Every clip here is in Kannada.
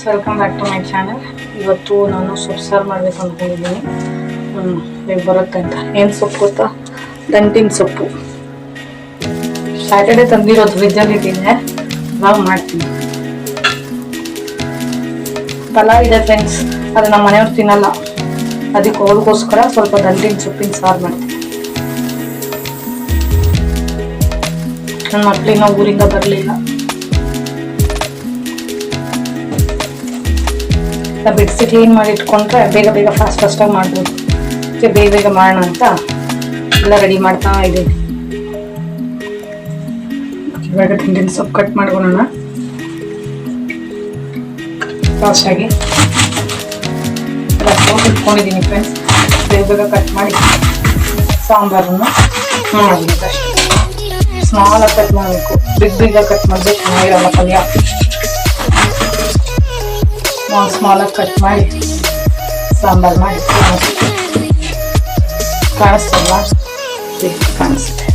Welcome back to my channel. ಇವತ್ತು ನಾನು ಸೊಪ್ಪು ಸಾರು ಮಾಡಬೇಕು ಅಂದ್ಕೊಂಡಿದ್ದೀನಿ. ಹೇಗೆ ಬರುತ್ತೆ ಅಂತ. ಏನು ಸೊಪ್ಪು ಗೊತ್ತಾ? ದಂಟಿನ ಸೊಪ್ಪು. ಸ್ಯಾಟರ್ಡೆ ತಂದಿರೋದು ಫ್ರಿಜ್ಜಲ್ಲಿ ಇಟ್ಟಿದ್ದೆ, ಇವಾಗ ಮಾಡ್ತೀನಿ. ಪಲಾವ್ ಇದೆ ಫ್ರೆಂಡ್ಸ್, ಅದು ನಮ್ಮ ಮನೆಯವ್ರು ತಿನ್ನಲ್ಲ, ಅದಕ್ಕೆ ಅವ್ರಿಗೋಸ್ಕರ ಸ್ವಲ್ಪ ದಂಟಿನ ಸೊಪ್ಪಿನ ಸಾರು ಮಾಡ್ತೀನಿ. ನನ್ನ ಮಕ್ಕಳಿನ ಊರಿಂದ ಬರಲಿಲ್ಲ, ಬಿಡಿಸಿ ಕ್ಲೀನ್ ಮಾಡಿ ಇಟ್ಕೊಂಡ್ರೆ ಬೇಗ ಬೇಗ ಫಾಸ್ಟಾಗಿ ಮಾಡ್ಬೋದು. ಬೇಗ ಬೇಗ ಮಾಡೋಣ ಅಂತ ಎಲ್ಲ ರೆಡಿ ಮಾಡ್ತಾ ಇದ್ದೀನಿ. ಇವಾಗ ದಂಟಿನ ಸೊಪ್ಪು ಕಟ್ ಮಾಡ್ಕೊಳ್ಳೋಣ ಫಾಸ್ಟಾಗಿ. ಎಲ್ಲ ಸೊಪ್ಪು ಇಟ್ಕೊಂಡಿದ್ದೀನಿ ಫ್ರೆಂಡ್ಸ್, ಬೇಗ ಬೇಗ ಕಟ್ ಮಾಡಿ ಸಾಂಬಾರನ್ನು ಮಾಡಬೇಕು ಅಷ್ಟೇ. ಸ್ಮಾಲಾಗಿ ಕಟ್ ಮಾಡಬೇಕು, ಬಿಗ್ ಕಟ್ ಮಾಡಿದ್ರೆ ಚೆನ್ನಾಗಿರಲ್ಲ ಪಲ್ಯ. ಸ್ಮಾಲಾಗಿ ಕಟ್ ಮಾಡಿ ಸಾಂಬಾರು ಮಾಡಿ ಕಾಣಿಸ್ತಲ್ಲ, ಕಾಣಿಸುತ್ತೆ.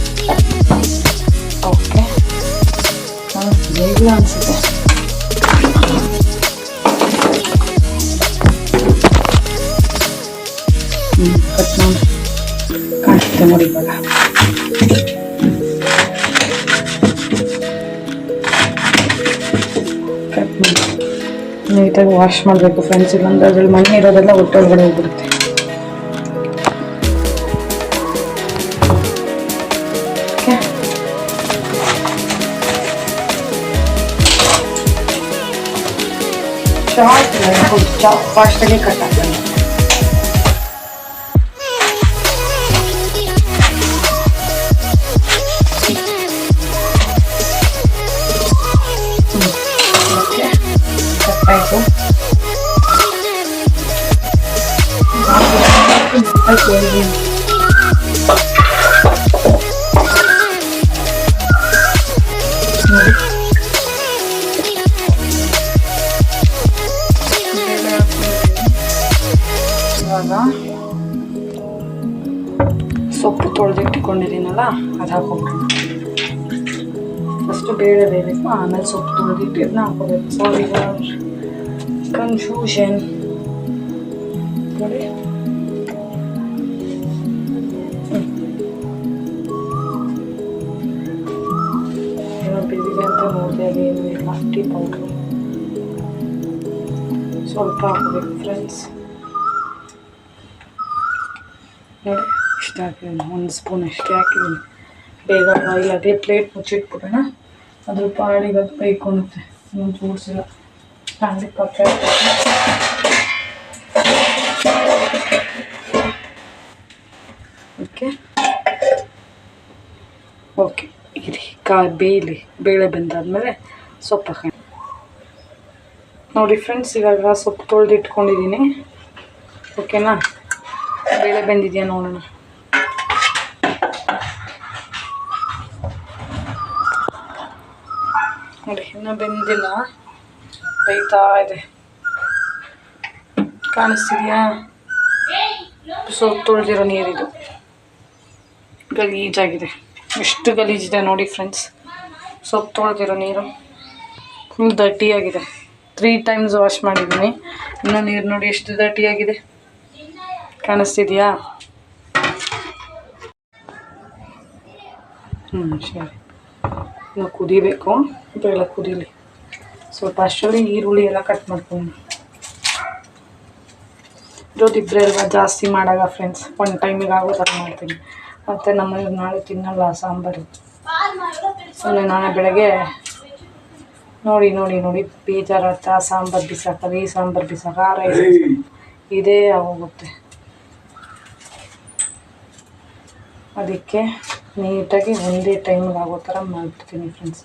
ಓಕೆ, ಬೇಗ ಅನಿಸುತ್ತೆ. ಕಟ್ ಮಾಡಿ ಕಾಣಿಸುತ್ತೆ ನೋಡಿ ಇವಾಗ. ಕಟ್ ಮಾಡಿ ನೀಟಾಗಿ ವಾಶ್ ಮಾಡಬೇಕು ಫ್ರೆಂಡ್ಸ್, ಇಲ್ಲಾಂದ್ರೆ ಅದ್ರಲ್ಲಿ ಮಣ್ಣು ಇರೋದೆಲ್ಲ ಹೊಟ್ಟೆೊಳಗಡೆ ಹೋಗ್ಬಿಡುತ್ತೆ. ಶಾರ್ಟ್ ಫಾಸ್ಟಾಗಿ ಕಟ್ ಆಗ್ತದೆ. ಆಯಿತು, ಇವಾಗ ಸೊಪ್ಪು ತೊಳೆದಿಟ್ಟುಕೊಂಡಿದ್ದೀನಲ್ಲ ಅದು ಹಾಕೋಬೇಕು. ಫಸ್ಟು ಬೇಳೆ ಬೇಯಬೇಕು, ಆಮೇಲೆ ಸೊಪ್ಪು ತೊಳೆದಿಟ್ಟು ಇದನ್ನ ಹಾಕೋಬೇಕು. ಸಾರಿ ಕನ್ಫ್ಯೂಷನ್ ನೋಡಿ. ಏನೋ ಬಿಸಿಗೆ ಅಂತ ನೋಡಿದೆ, ಅದೇನು ಇಲ್ಲ. ಟೀ ಪೌಡ್ರು ಸ್ವಲ್ಪ ಹಾಕಬೇಕು ಫ್ರೆಂಡ್ಸ್. ನೋಡಿ ಇಷ್ಟು ಹಾಕಿದ್ದೀನಿ, 1 ಸ್ಪೂನ್ ಅಷ್ಟೇ ಹಾಕಿದ್ದೀನಿ. ಬೇಗ ಆಯಿಲ್ ಅದೇ ಪ್ಲೇಟ್ ಮುಚ್ಚಿಟ್ಬಿಡೋಣ, ಅದ್ರ ಪಾಡಿಗೆ ಅದು ಬೇಯ್ಕೊಳುತ್ತೆ. ಏನು ಜೋಡಿಸಿಲ್ಲ, ಸ್ಟ್ಯಾಂಡಿಗೆ ಪಕ್ಕ. ಓಕೆ ಓಕೆ, ಇರಿ ಬೇಯಲಿ. ಬೇಳೆ ಬೆಂದಾದ್ಮೇಲೆ ಸೊಪ್ಪು ಹಾಕೋಣ. ನೋಡಿ ಫ್ರೆಂಡ್ಸ್, ಇವಾಗ ಸೊಪ್ಪು ತೊಳೆದು ಇಟ್ಕೊಂಡಿದ್ದೀನಿ. ಓಕೆನಾ? ಬೇಳೆ ಬೆಂದಿದೆಯಾ ನೋಡೋಣ. ನೋಡಿ ಇನ್ನೂ ಬೆಂದಿಲ್ಲ, ಬೇಯ್ತಾ ಇದೆ. ಕಾಣಿಸ್ತಿದೆಯಾ? ಸೊಪ್ಪು ತೊಳೆದಿರೋ ನೀರಿದು ಗಲೀಜಾಗಿದೆ. ಎಷ್ಟು ಗಲೀಜಿದೆ ನೋಡಿ ಫ್ರೆಂಡ್ಸ್, ಸೊಪ್ಪು ತೊಳೆದಿರೋ ನೀರು ಫುಲ್ ದಟ್ಟಿಯಾಗಿದೆ. 3 ಟೈಮ್ಸ್ ವಾಶ್ ಮಾಡಿದ್ದೀನಿ. ಇನ್ನೂ ನೀರು ನೋಡಿ ಎಷ್ಟು ದಟ್ಟಿಯಾಗಿದೆ, ಕಾಣಿಸ್ತಿದೆಯಾ? ಸರಿ, ಇನ್ನು ಕುದಿಬೇಕು, ಬೇಳೆ ಕುದೀಲಿ ಸ್ವಲ್ಪ. ಅಷ್ಟರಲ್ಲಿ ಈರುಳ್ಳಿ ಎಲ್ಲ ಕಟ್ ಮಾಡ್ಕೊಂಡು ಇರೋದಿಬ್ಬರೇ ಅಲ್ವಾ, ಜಾಸ್ತಿ ಮಾಡಾಗ ಫ್ರೆಂಡ್ಸ್. 1 ಟೈಮಿಗೆ ಆಗೋ ಥರ ಮಾಡ್ತೀನಿ. ಮತ್ತು ನಮ್ಮನೆಯವ್ರು ನಾಳೆ ತಿನ್ನಲ್ಲ ಸಾಂಬಾರು. ಸುಮ್ಮನೆ ನಾಳೆ ಬೆಳಗ್ಗೆ ನೋಡಿ ನೋಡಿ ನೋಡಿ ಬೇಜಾರಾಗ್ತಾ ಸಾಂಬಾರು ಬಿಸಾಕೋದು, ಈ ಸಾಂಬಾರು ಬಿಸಾಕ, ಆ ರೈಸ್ ಇದೇ ಆಗೋಗುತ್ತೆ. ಅದಕ್ಕೆ ನೀಟಾಗಿ ಒಂದೇ ಟೈಮಿಗೆ ಆಗೋ ಥರ ಮಾಡ್ಬಿಡ್ತೀನಿ ಫ್ರೆಂಡ್ಸ್.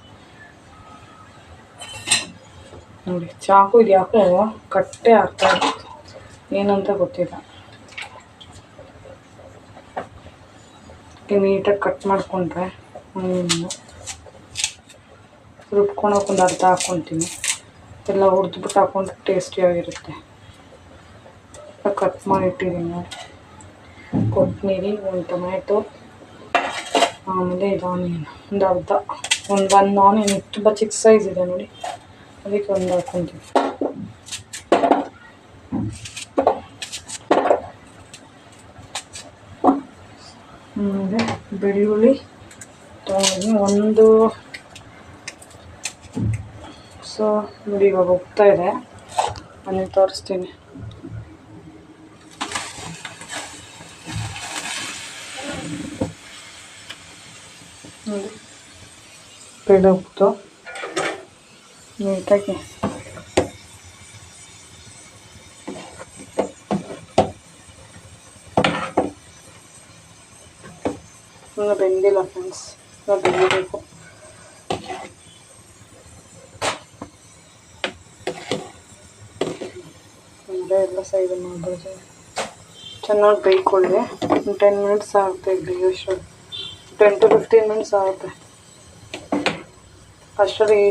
ನೋಡಿ ಚಾಕು ಇದು ಯಾಕೋ ಕಟ್ಟೆ ಆಗ್ತಾ ಇರುತ್ತೆ, ಏನಂತ ಗೊತ್ತಿಲ್ಲ. ನೀಟಾಗಿ ಕಟ್ ಮಾಡಿಕೊಂಡ್ರೆ ರುಬ್ಕೊಳಕ್ಕೆ ಒಂದು ಅರ್ಧ ಹಾಕ್ಕೊತೀನಿ. ಎಲ್ಲ ಹುರಿದ್ಬಿಟ್ಟು ಹಾಕೊಂಡ್ರೆ ಟೇಸ್ಟಿಯಾಗಿರುತ್ತೆ. ಕಟ್ ಮಾಡಿಟ್ಟಿದ್ದೀನಿ ನೋಡಿ. ಕೊತ್ತಂಬರಿ, 1 ಟೊಮ್ಯಾಟೊ, ಆಮೇಲೆ ಇದು ಆನಿಯನ್ ಒಂದು ಅರ್ಧ, ಒಂದು ಆನಿಯನ್ ತುಂಬ ಚಿಕ್ಕ ಸೈಜ್ ಇದೆ ನೋಡಿ, ಅದಕ್ಕೆ ಒಂದು ಹಾಕ್ಕೊಂತೀವಿ. ಬೆಳ್ಳುಳ್ಳಿ ತೊಗೊಂಡಿದ್ದೀನಿ ಒಂದು. ಸೊ ನೋಡಿ ಇವಾಗ ಹೋಗ್ತಾ ಇದೆ, ಅದನ್ನು ತೋರಿಸ್ತೀನಿ. ನೋಡಿ ಬೇಳೆ ಉಪ್ಪು ನೀಟಾಗಿ ಇನ್ನು ಬೆಂದಿಲ್ಲ ಫ್ರೆಂಡ್ಸ್, ಇವಾಗ ಬೆಂದಿರಬೇಕು. ಅಂದರೆ ಎಲ್ಲ ಸೈಡ್ ಮಾಡ್ಬೋದು, ಚೆನ್ನಾಗಿ ಬೇಯ್ಕೊಳ್ಳಿ. 10 ಮಿನಿಟ್ಸ್ ಆಗುತ್ತೆ ಬೇಯೋಷ್ಟು, 10 to 15 ಮಿನಿಟ್ಸ್ ಆಗುತ್ತೆ. ಅಷ್ಟರಲ್ಲಿ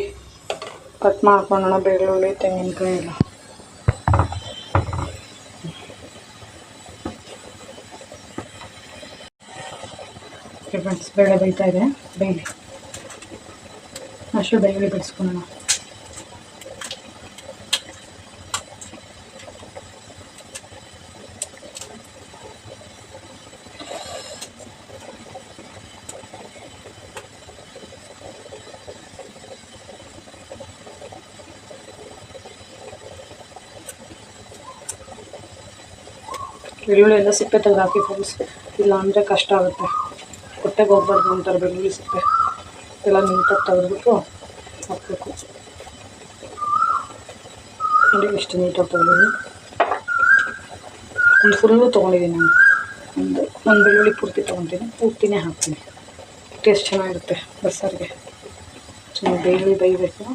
ಕಟ್ ಮಾಡ್ಕೊಳ್ಳೋಣ ಬೆಳ್ಳುಳ್ಳಿ ತೆಂಗಿನಕಾಯಿ ಎಲ್ಲ. ಫ್ರೆಂಡ್ಸ್ ಬೇಳೆ ಬೇಯ್ತಾ ಇದೆ, ಬೇಯಲಿ. ಅಷ್ಟು ಬೆಳ್ಳುಳ್ಳಿ ಬಿಡಿಸ್ಕೊಳ್ಳೋಣ. ಬೆಳ್ಳುಳ್ಳಿ ಎಲ್ಲ ಸಿಪ್ಪೆ ತೆಗೆದು ಹಾಕಿ ಫ್ರೆಂಡ್ಸ್, ಇಲ್ಲ ಅಂದರೆ ಕಷ್ಟ ಆಗುತ್ತೆ. ಹೊಟ್ಟೆಗೆ ಹೋಗ್ಬಾರ್ದು ಅಂತಾರೆ ಬೆಳ್ಳುಳ್ಳಿ ಸಿಪ್ಪೆ ಎಲ್ಲ ನೀಟಾಗಿ ತೆಗೆದ್ಬಿಟ್ಟು ಹಾಕಬೇಕು. ನೋಡಿ ಎಷ್ಟು ನೀಟಾಗಿ ತೆಗೆದಿದ್ದೀನಿ. ಒಂದು ಫುಲ್ಲು ತೊಗೊಂಡಿದ್ದೀನಿ ನಾನು, ಒಂದು ಬೆಳ್ಳುಳ್ಳಿ ಪೂರ್ತಿ ತೊಗೊತೀನಿ, ಪೂರ್ತಿನೇ ಹಾಕ್ತೀನಿ. ಟೇಸ್ಟ್ ಚೆನ್ನಾಗಿರುತ್ತೆ ಬಸ್ಸಾರಿಗೆ. ಚೆನ್ನಾಗಿ ಬೆಳ್ಳುಳ್ಳಿ ಬೇಯಬೇಕು.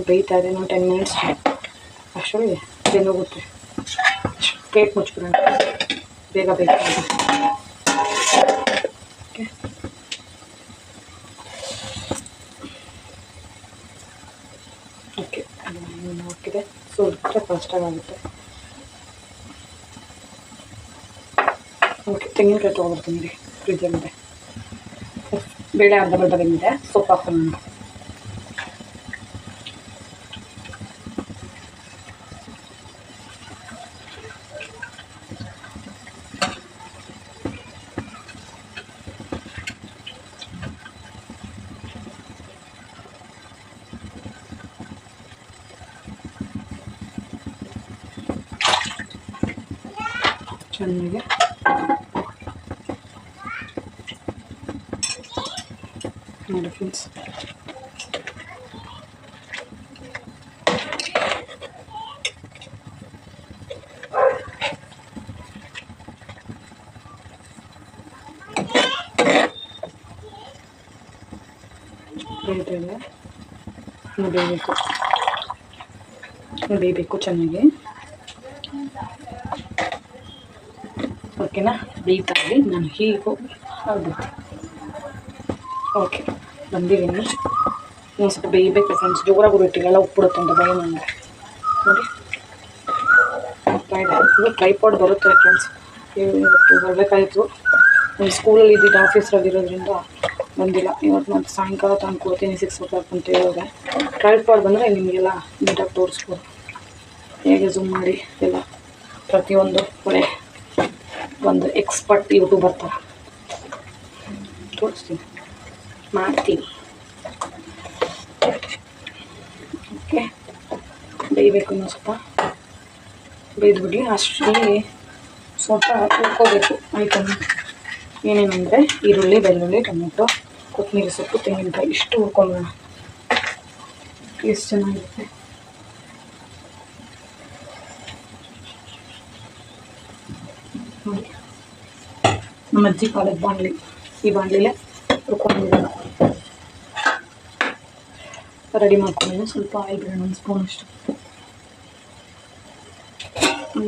ಬೇಯ್ತಾ ಇದೆ, ನಾವು 10 ಮಿನಿಟ್ಸ್ ಅಷ್ಟರಲ್ಲಿ ಬೆಂದೋಗುತ್ತೆ. ಪ್ಲೇಟ್ ಮುಚ್ಬಿಡೋಣ, ಬೇಗ ಬೇಕು. ಓಕೆ ಹಾಕಿದೆ, ಸ್ವಲ್ಪ ಫಾಸ್ಟಾಗುತ್ತೆ. ಓಕೆ, ತೆಂಗಿನಕಾಯಿ ತೊಗೊಬರ್ತೀನಿ ರೀ, ಫ್ರಿಜ್ಜಲ್ಲಿದೆ. ಬೇಳೆ ಅರ್ಧ ಬರ್ಧ ಬೆಂದಿದೆ, ಸೊಪ್ಪು ಹಾಕೋಣ. ಚೆನ್ನಾಗಿ ನೋಡಿ ಫ್ರೆಂಡ್ಸ್, ಬೇಯಬೇಕು ಚೆನ್ನಾಗಿ. ಓಕೆನಾ, ಬೇಯ್ತಾ ಇರಲಿ, ನಾನು ಹೀಗೂ ಆಗ್ಬಿಡ್ತೀನಿ. ಓಕೆ, ಬಂದಿದ್ದೀನಿ. ಒಂದು ಸ್ವಲ್ಪ ಬೇಯಬೇಕು ಫ್ರೆಂಡ್ಸ್, ಜೋರಾಗಿ ಬಿಟ್ಟಿಗೆಲ್ಲ ಉಪ್ಪಿಡುತ್ತೆ ಅಂತ ಭಯ ನನಗೆ. ನೋಡಿ ಇದು ಟ್ರೈಪಾಡ್ ಬರುತ್ತೆ ಫ್ರೆಂಡ್ಸ್, ಇವತ್ತು ಬರಬೇಕಾಯಿತು. ನಾನು ಸ್ಕೂಲಲ್ಲಿ ಇದ್ದಿದ್ದು, ಆಫೀಸಲ್ಲಿ ಇರೋದ್ರಿಂದ ಬಂದಿಲ್ಲ. ಇವತ್ತು ಮತ್ತು ಸಾಯಂಕಾಲ ತಂದ್ಕೊಡ್ತೀನಿ 6 o'clock ಅಂತ ಹೇಳಿದ್ರೆ. ಟ್ರೈಪಾಡ್ ಬಂದರೆ ನಿಮಗೆಲ್ಲ ನೀಟಾಗಿ ತೋರಿಸ್ಬೋದು, ಹೇಗೆ ಝೂಮ್ ಮಾಡಿ ಎಲ್ಲ ಪ್ರತಿಯೊಂದು ಒಳ್ಳೆ ಒಂದು ಎಕ್ಸ್ಪರ್ಟ್ ಯೂಟ್ಯೂಬರ್ ಥರ ತೋರಿಸ್ತೀನಿ, ಮಾಡ್ತೀನಿ. ಓಕೆ, ಬೇಯಬೇಕು ಇನ್ನೂ ಸ್ವಲ್ಪ, ಬೇಯ್ದುಬಿಡಲಿ. ಅಷ್ಟರಲ್ಲಿ ಸ್ವಲ್ಪ ಹುರ್ಕೋಬೇಕು ಐಟಮ್ ಏನೇನೆಂದರೆ ಈರುಳ್ಳಿ, ಬೆಳ್ಳುಳ್ಳಿ, ಟೊಮೆಟೊ, ಕೊತ್ತಂಬರಿ ಸೊಪ್ಪು, ತೆಂಗಿನಕಾಯಿ ಇಷ್ಟು ಹುರ್ಕೊಳ್ಳೋಣ. ಟೇಸ್ಟ್ ಚೆನ್ನಾಗಿರುತ್ತೆ. ನೋಡಿ, ನಮ್ಮ ಅಜ್ಜಿ ಕಾಲದ ಬಾಣಲಿ, ಈ ಬಾಣಲಿಲೇ ಹುರ್ಕೊಂಡಿದ್ದೀನಿ. ರೆಡಿ ಮಾಡ್ಕೊಂಡಿದ್ದೀನಿ. ಸ್ವಲ್ಪ ಆಯಿಲ್ ಬಿಡೋಣ, 1 ಸ್ಪೂನ್ ಅಷ್ಟು.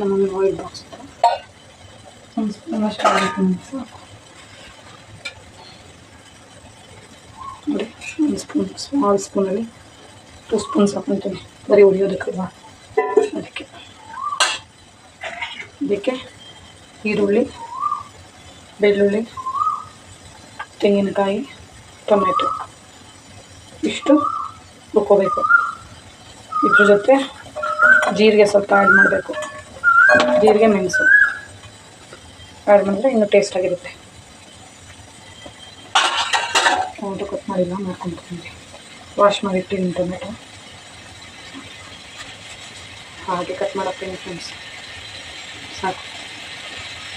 ನಮ್ಮ ಆಯಿಲ್ ಬಾಕ್ಸ್ 1 ಸ್ಪೂನ್ ಅಷ್ಟು ಆಯಿಲ್ ಸಾಕು. ನೋಡಿ, 1 ಸ್ಪೂನ್, ಸ್ಮಾಲ್ ಸ್ಪೂನಲ್ಲಿ 2 ಸ್ಪೂನ್ಸ್ ಹಾಕ್ಕೊತೀನಿ, ಬರೀ ಉಳಿಯೋದಕ್ಕಲ್ವಾ ಅದಕ್ಕೆ ಈರುಳ್ಳಿ, ಬೆಳ್ಳುಳ್ಳಿ, ತೆಂಗಿನಕಾಯಿ, ಟೊಮೆಟೊ ಇಷ್ಟು ರುಬ್ಕೋಬೇಕು. ಇದ್ರ ಜೊತೆ ಜೀರಿಗೆ ಸ್ವಲ್ಪ ಆ್ಯಡ್ ಮಾಡಬೇಕು. ಜೀರಿಗೆ, ಮೆಣಸು ಆ್ಯಡ್ ಮಾಡಿದ್ರೆ ಇನ್ನೂ ಟೇಸ್ಟಾಗಿರುತ್ತೆ. ಮಾಡಿಲ್ಲ, ನೋಡ್ಕೊತೀನಿ. ವಾಶ್ ಮಾಡಿಟ್ಟಿದ್ದೀನಿ ಟೊಮೆಟೊ, ಹಾಗೆ ಕಟ್ ಮಾಡತ್ತೀನಿ ಫ್ರೆಂಡ್ಸ್. ಸಾಕು,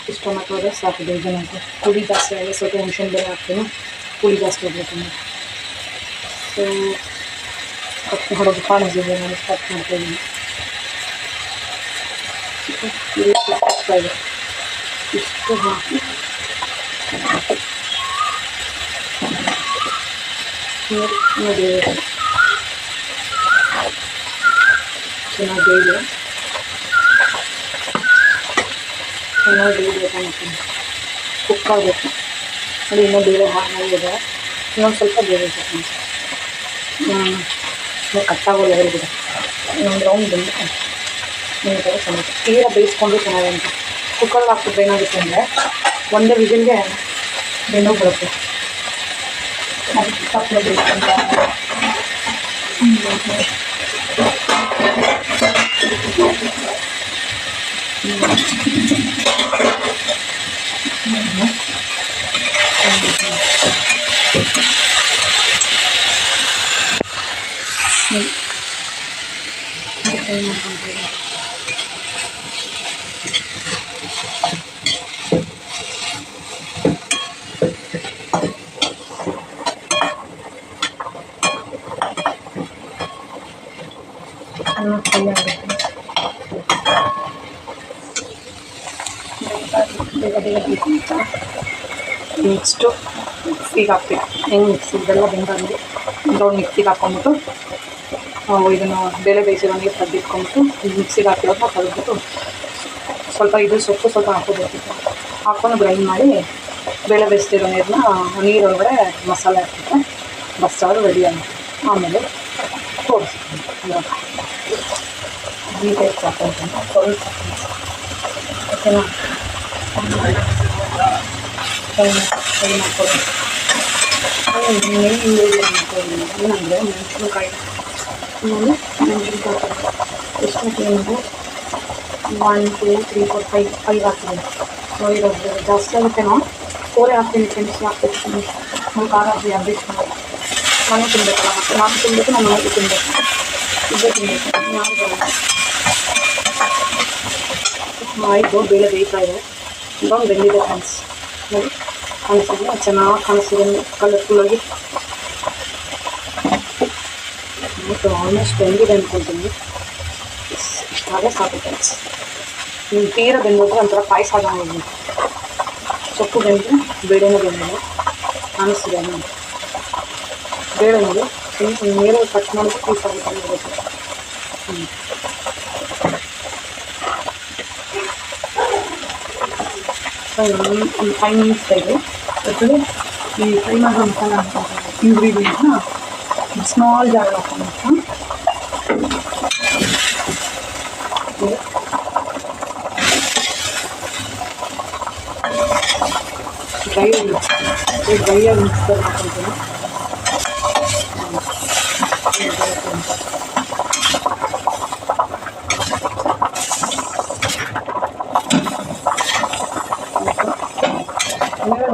ಇಷ್ಟು ಟೊಮೆಟೊ ಅದೇ ಸಾಕು. ಬೇಜಾನ ಅಂತ ಪುಳಿ ಜಾಸ್ತಿ ಆಗಿದೆ, ಸ್ವಲ್ಪ ಹುಣಸೆ ಬೇರೆ ಹಾಕ್ತೀನಿ, ಪುಳಿ ಜಾಸ್ತಿ ಹೋಗ್ಬೇಕು. ಸೊ ಕಟ್ ಹೊಡೋದು ಕಾಣಿಸಿದೆ, ನಾನು ಕಟ್ ಮಾಡ್ತಾಯಿದ್ದೀನಿ. ಇಷ್ಟು ಹಾಕಿ ನೋಡಿ ಚೆನ್ನಾಗಿ ಬೇಯಿದೆ, ಚೆನ್ನಾಗಿ ಬೇಯಬೇಕು ಅಂತೀನಿ. ಕುಕ್ ಆಗಬೇಕು ನೋಡಿ, ಇನ್ನೂ ಬೇಳೆ ಹಾಕಿದೆ, ಇನ್ನೊಂದು ಸ್ವಲ್ಪ ಬೇಯಬೇಕು. ಕಟ್ಟಾಗೋ ಲೆವೆಲ್ಗಿದೆ, ಇನ್ನೊಂದು ರೌಂಡ್ ಬಂದು ನೀಟಾಗಿ ಚೆನ್ನಾಗಿ ತೀರ ಬೇಯಿಸ್ಕೊಂಡು ಚೆನ್ನಾಗಿ ಅಂತ. ಕುಕ್ಕರ್ಗೆ ಹಾಕ್ಬಿಟ್ಟು ಏನಾಗುತ್ತೆ ಅಂದರೆ ಒಂದೇ ವಿಜಿಲ್ಗೆ ಬೆಂದೋಗ್ಬಿಡುತ್ತೆ. ಅದಕ್ಕೆ ತಪ್ಪಲೆ ಬೇಯಿಸ್ಕೊಂಡು ಫ್ರೈ ಆಗುತ್ತೆ. ನೆಕ್ಸ್ಟು ಮಿಕ್ಸಿಗೆ ಹಾಕ್ತೀವಿ. ಹೆಂಗೆ ಮಿಕ್ಸಿಗೆಲ್ಲ ಬೆಂದಾಗಿ ಒಂದು ಮಿಕ್ಸಿಗೆ ಹಾಕ್ಕೊಂಬಿಟ್ಟು ಇದನ್ನು ಬೇಳೆ ಬೇಯಿಸಿರೋ ನೀರು ತೆಗೆದಿಟ್ಕೊಂಬಿಟ್ಟು ಮಿಕ್ಸಿಗೆ ಹಾಕಿರೋದು ತೆಗೆದ್ಬಿಟ್ಟು ಸ್ವಲ್ಪ ಇದು ಸೊಪ್ಪು ಸ್ವಲ್ಪ ಹಾಕೋಬೇಕಿತ್ತು, ಹಾಕ್ಕೊಂಡು ಗ್ರೈಂಡ್ ಮಾಡಿ ಬೇಳೆ ಬೇಯಿಸ್ತಿರೋ ನೀರೊಳಗಡೆ ಮಸಾಲೆ ಹಾಕ್ಬಿಟ್ರೆ ಬಸ್ಸಾರು ರೆಡಿ ಆಗುತ್ತೆ. ಆಮೇಲೆ ತೋರಿಸ್ತೀನಿ ಇವಾಗ ನೀಟಾಗಿ ಹಾಕೊಳ್ತೀನಿ ಸ್ವಲ್ಪ ಓಕೆನಾ. ಫ್ರೈ ಮಾಡ್ಕೊಳ್ಳಿ. ಏನಂದರೆ ಮೆಣಸಿನ್ಕಾಯಿ ಆಮೇಲೆ ಮೆಣಸಿನ್ಕಾಯಿ ಎಷ್ಟು ಹಾಕಿದ್ರೆ 1 2 3 4 5 ಹಾಕ್ತೀನಿ. ನೋಡಿರೋದು ಜಾಸ್ತಿ ಆಗುತ್ತೆ, ನಾವು 4 ಹಾಕ್ತೀನಿ ಫ್ರೆಂಡ್ಸ್. ಹಾಕ್ಬೇಕು ನಾವು ಖಾರ ಹಾಕಿ ಅಡ್ಜಸ್ಟ್ ಮಾಡಿ ನಾನು ತಿನ್ನಬೇಕಲ್ಲ, ಮತ್ತು ನಾನು ತಿನ್ನಬೇಕು, ನಾನು ಮನೆಗೆ ತಿನ್ನಬೇಕು, ಇದ್ದೇ ತಿನ್ನಬೇಕು. ಆಯಿತು, ಬೇಳೆ ಬೇಯ್ತಾ ಇದೆ, ಇವಾಗ ಬೆಂದಿದೆ ಫ್ರೆಂಡ್ಸ್. ನೋಡಿ ಕಾಣಿಸಿದ್ರೆ ಚೆನ್ನಾಗಿ ಕಾಣಿಸ್ತಿದೆ ಕಲರ್ಫುಲ್ಲಾಗಿ. ಮತ್ತು ಆಲ್ಮೋಸ್ಟ್ ಬೆಂದಿದೆ ಅಂದ್ಕೊಳ್ತೀನಿ. ಇಷ್ಟಾದರೆ ಸಾಕು ಫ್ರೆಂಡ್ಸ್. ನೀವು ತೀರ ಬೆಂದೋದ್ರೆ ಒಂಥರ ಪಾಯಸ ಆಗೋದು. ಸೊಪ್ಪು ಬೆಂದರೆ ಬೇಳೆನೂ ಬೆಂದಿದೆ ಕಾಣಿಸ್ತಿದೆ. ನಾನು ಬೇಳೆ ನೋಡಿ ನೀರು ಕಟ್ ಮಾಡಿದ್ರೆ ಪೀಸ್ ಆಗುತ್ತೆ ಇರಬೇಕು. ಒಂದು 5 ಮಿನಿಟ್ಸ್ ಇದೆ. ಜೊತೆಗೆ ಈ ಫ್ರೈ ಮಾಡೋ ಮಸಾಲ ಇಂಗ್ರೀಡಿಯೆಂಟ್ನ ಸ್ಮಾಲ್ ಜಾಗ ಹಾಕೊಂಡು ಡ್ರೈಯಾಗಿ ಮಿಕ್ಸ್ ಮಾಡ್ಕೊಳ್ತೀನಿ.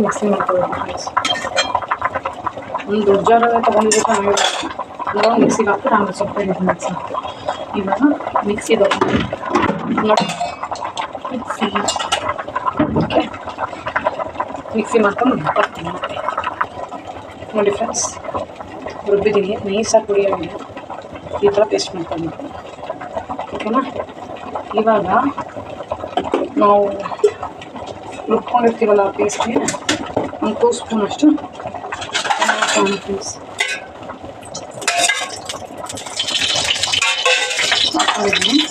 ಮಿಕ್ಸಿ ಮಾಡ್ಕೊಳ್ಳೋದು. ಒಂದು ದೊಡ್ಡ ಜಾರಲ್ಲೇ ತೊಗೊಂಡಿದ್ದು ಚೆನ್ನಾಗಿರುತ್ತೆ. ಇವಾಗ ಮಿಕ್ಸಿಗೆ ಹಾಕಿ ನಾನು ಸ್ವಲ್ಪ ಮಿಕ್ಸ್ ಹಾಕ್ತೀನಿ. ಇವಾಗ ಮಿಕ್ಸಿದು ನೋಡಿ ಮಿಕ್ಸಿ ಓಕೆ ಮಿಕ್ಸಿ ಮಾಡ್ಕೊಂಡು ಬರ್ತೀನಿ. ಮತ್ತೆ ನೋಡಿ ಫ್ರೆಂಡ್ಸ್, ರುಬ್ಬಿದ್ದೀನಿ, ನೈಸಾಗಿ ಪುಡಿಯಾಗಿದೆ, ಈ ಥರ ಪೇಸ್ಟ್ ಮಾಡ್ಕೊಂಡು ಓಕೆನಾ. ಇವಾಗ ನಾವು ರುಬ್ಕೊಂಡಿರ್ತೀವಲ್ಲ ಪೇಸ್ಟ್ಗೆ ಒಂದು 2 ಸ್ಪೂನ್ ಅಷ್ಟು ಫ್ರೆಂಡ್ಸ್ ಹಾಕೊಂಡಿದ್ದೀನಿ.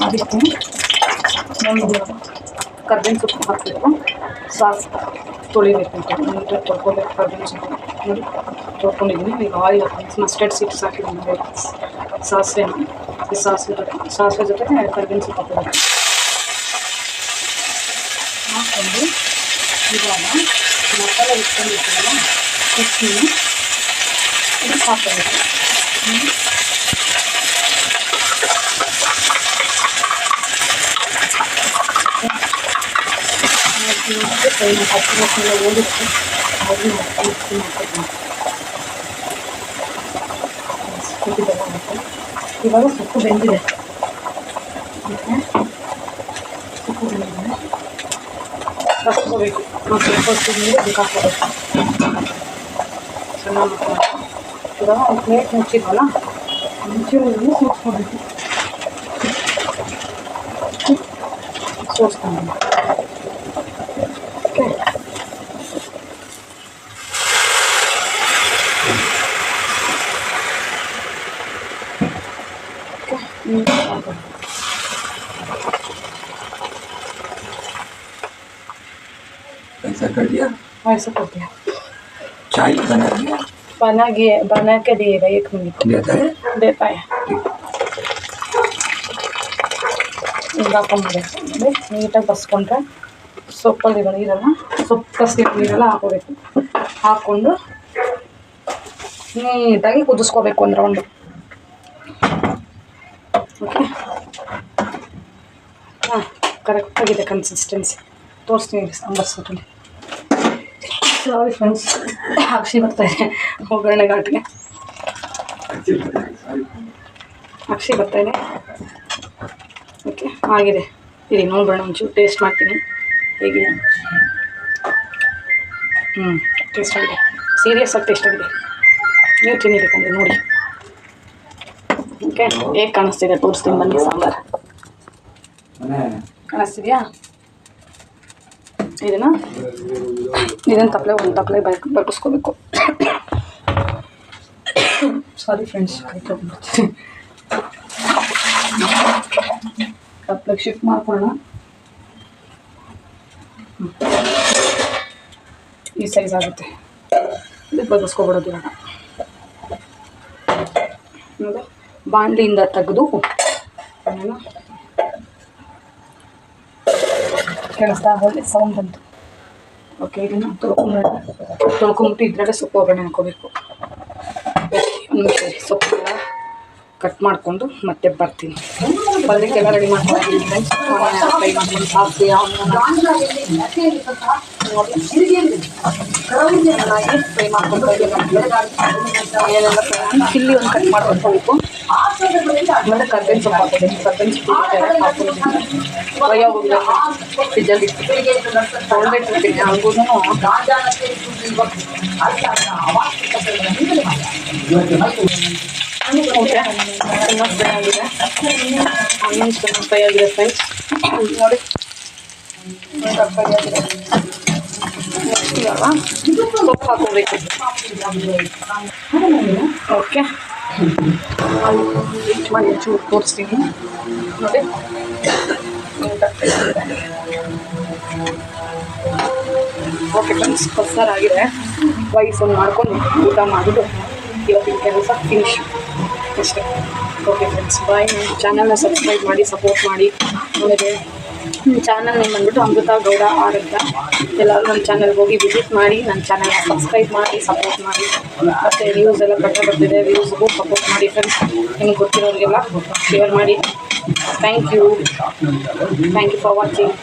ಅದಕ್ಕೆ ಒಂದು ಕರ್ಬೇವಿನ ಸೊಪ್ಪು ಹಾಕಬೇಕು, ಸಾಸ್ ತೊಳಿಬೇಕು, ನೀಟಾಗಿ ತೊಳ್ಕೊಬೇಕು. ಕರ್ಬೇವಿನ ಸೊಪ್ಪು ನೋಡಿ ತೊಳ್ಕೊಂಡಿದ್ದೀನಿ. ಈಗ ಆಯಿಲ್ ಹಾಕಿ ಮಸ್ಟರ್ಡ್ ಸೀಡ್ಸ್ ಹಾಕಿದ್ದೀನಿ, ಸಾಸಿವೆನ ಸಾಸಿವೆ ಜೊತೆಗೆ ಕರ್ಬೇವಿನ ಸೊಪ್ಪು ಹಾಕಬೇಕು. ಹಾಕ್ಕೊಂಡು ಇವಾಗ ಮಸಾಲೆ ಇಟ್ಕೊಂಡಿರ್ತೀವಲ್ಲ ಮಿಕ್ಸಿನ ಇದಕ್ಕೆ ಹಾಕಬೇಕು. ಹಸಿಮೆಲ್ಲ ಓದಿರುತ್ತೆ ಅದನ್ನು ಮಿಕ್ಸಿ ಮಾಡ್ಕೊತೀನಿ. ಕೂತಿದ್ದೆಲ್ಲ ಆಯಿತು. ಇವಾಗ ಸೊಪ್ಪು ಬೆಂದಿದೆ. ಸೊಪ್ಪು ಬೆಂದಿದೆ, ಕಸ್ಕೋಬೇಕು. ಸ್ವಲ್ಪ ನೀರು ಅದಕ್ಕೆ ಹಾಕೋಬೇಕು. ಸಣ್ಣ ಮಕ್ಕಳು ಇವಾಗ ಒಂದು ಪ್ಲೇಟ್ ಮುಚ್ಚಿದ್ವಲ್ಲ, ಮುಚ್ಚಿರೋದನ್ನು ಸೋಸ್ಕೋಬೇಕು. ಸೋಸ್ಕೊಂಡು ಓಕೆ. ऐसा कर दिया, ऐसा कर दिया। चाय बना दिया, बना के दिएगा 1 मिनट देता है ಹಿಂಗೆ ಹಾಕೊಂಡ್ಬಿಡಬೇಕು. ಅಂದರೆ ನೀಟಾಗಿ ಬಸ್ಕೊಂಡ್ರೆ ಸೊಪ್ಪಲ್ಲಿರೋ ನೀರೆಲ್ಲ, ಸೊಪ್ಪು ಕಸಿರೋ ನೀರೆಲ್ಲ ಹಾಕೋಬೇಕು. ಹಾಕ್ಕೊಂಡು ನೀಟಾಗಿ ಕುದಿಸ್ಕೋಬೇಕು ಒಂದು ರೌಂಡು. ಓಕೆ, ಹಾಂ ಕರೆಕ್ಟಾಗಿದೆ ಕನ್ಸಿಸ್ಟೆನ್ಸಿ. ತೋರಿಸ್ತೀನಿ ಸಾಂಬಾರು ಸೊಪ್ಪಲ್ಲಿ. ಸಾರಿ ಫ್ರೆಂಡ್ಸ್, ಅಕ್ಷಿ ಬರ್ತಾಯಿದೆ ಒಗ್ಗರಣೆ ಘಾಟಿಗೆ. ಅಕ್ಷಿ ಬರ್ತಾಯಿದೆ. ಓಕೆ, ಆಗಿದೆ. ಇರಿ ನೋಡೋಣ, ಒಂಚೂರು ಟೇಸ್ಟ್ ಮಾಡ್ತೀನಿ ಹೇಗಿದೆ. ಟೇಸ್ಟ್ ಆಗಿದೆ, ಸೀರಿಯಸ್ಸಾಗಿ ಟೇಸ್ಟ್ ಆಗಿದೆ. ನೀವು ತಿನ್ನಬೇಕಂದ್ರೆ ನೋಡಿ. ಓಕೆ, ಹೇಗೆ ಕಾಣಿಸ್ತಿದೆ ತೋರಿಸ್ತೀನಿ ಬನ್ನಿ. ಸಾಂಬಾರು ಕಾಣಿಸ್ತಿದೆಯಾ? ಇದನ್ನು ತಪ್ಪಲೆ ಒಂದು ತಪ್ಪಲೆ ಬಗ್ಗಿಸ್ಕೋಬೇಕು. Sorry friends, ಕೈಕೊಂಡ್ಬಿಡ್ತೀನಿ. ತಪ್ಪಲೆಗೆ ಶಿಫ್ಟ್ ಮಾಡ್ಕೊಳ್ಳೋಣ. ಈ ಸೈಜ್ ಆಗುತ್ತೆ. ಇದಕ್ಕೆ ಬಗ್ಗಿಸ್ಕೊಬಿಡೋದು ಇವಾಗ. ನೋಡಿ, ಬಾಣಲಿಯಿಂದ ತೆಗೆದು ಕೇಳಿಸ್ತಾ ಒಳ್ಳೆ ಸೌಂಡ್ ಬಂತು. ಓಕೆ, ಇದನ್ನು ತೊಳ್ಕೊಂಬಿಟ್ಟು ಇದ್ರಾಗೆ ಸೊಪ್ಪು ಒಗ್ಗರಣೆ ಹಾಕೋಬೇಕು. ಒಂದು ನಿಮಿಷ ಸೊಪ್ಪೆಲ್ಲ ಕಟ್ ಮಾಡಿಕೊಂಡು ಮತ್ತೆ ಬರ್ತೀನಿ. ಪಲ್ಯಕ್ಕೆಲ್ಲ ರೆಡಿ ಮಾಡ್ಕೊಂಡಿದ್ದೀನಿ ಫ್ರೆಂಡ್ಸ್. ಫ್ರೈ ಮಾಡ್ಕೊಂಡು ಸಾಸಿವೆ ಚೆನ್ನಾಗಿ ಫ್ರೈ ಮಾಡ್ಕೊಂಡು ಏನೆಲ್ಲ ಚಿಲ್ಲಿ ಒಂದು ಕಟ್ ಮಾಡ್ಕೊಂಡು ಹೋಗಬೇಕು. ಆಮೇಲೆ ಕರ್ಬೇವಿನ ಸೊಪ್ಪು ಹಾಕೋಬೇಕು. ಕರ್ಬೇವಿನ ಸೊಪ್ಪು ಹಾಕ್ಕೊಂಡು ಫ್ರೈ ಆಗೋಗ್ಬೇಕು. ಫ್ರಿಜ್ಜಲ್ಲಿ ತೊಳೆದಿಟ್ಟಿರ್ತೀನಿ. ಹಂಗೂ ಓಕೆ, ಚೆನ್ನಾಗಿ ಫ್ರೈ ಆಗಿದೆ. ಆನಿಯನ್ಸ್ ಚೆನ್ನಾಗಿ ಫ್ರೈ ಆಗಿದೆ ಫ್ರೆಂಡ್ಸ್. ನೋಡಿ, ಫ್ರೈ ಆಗಿದೆ. ನೆಕ್ಸ್ಟ್ ಇವಾಗ ಸೊಪ್ಪು ಹಾಕೋಬೇಕು. ಓಕೆ, ವೆಯ್ಟ್ ಮಾಡಿ ಒಂಚೂರು ತೋರಿಸ್ತೀನಿ. ನೋಡಿ, ಓಕೆ ಫ್ರೆಂಡ್ಸ್, ಬಸ್ಸಾರಾಗಿದೆ. ರೈಸ್ ಒಂದು ಮಾಡ್ಕೊಂಡು ಊಟ ಮಾಡಿಬಿಟ್ಟು ಇವತ್ತಿನ ಕೆಲಸ ಫಿನಿಶ್ ಅಷ್ಟೇ. ಓಕೆ ಫ್ರೆಂಡ್ಸ್, ಬಾಯ್. ನನ್ನ ಚಾನಲ್ನ ಸಬ್ಸ್ಕ್ರೈಬ್ ಮಾಡಿ, ಸಪೋರ್ಟ್ ಮಾಡಿ. ಆಮೇಲೆ ಚಾನಲ್ ನೇಮ್ ಬಂದುಬಿಟ್ಟು ಅಮೃತ ಗೌಡ ಆರ್ ಅಂತ. ಎಲ್ಲರೂ ನನ್ನ ಚಾನಲ್ಗೆ ಹೋಗಿ ವಿಸಿಟ್ ಮಾಡಿ, ನನ್ನ ಚಾನಲ್ನ ಸಬ್ಸ್ಕ್ರೈಬ್ ಮಾಡಿ, ಸಪೋರ್ಟ್ ಮಾಡಿ. ಮತ್ತು ವ್ಯೂಸ್ ಎಲ್ಲ ಬರ್ತಿದೆ, ವ್ಯೂಸ್ಗೂ ಸಪೋರ್ಟ್ ಮಾಡಿ ಫ್ರೆಂಡ್ಸ್. ನಿಮ್ಗೆ ಗೊತ್ತಿರೋರಿಗೆಲ್ಲ ಶೇರ್ ಮಾಡಿ. Thank you for watching.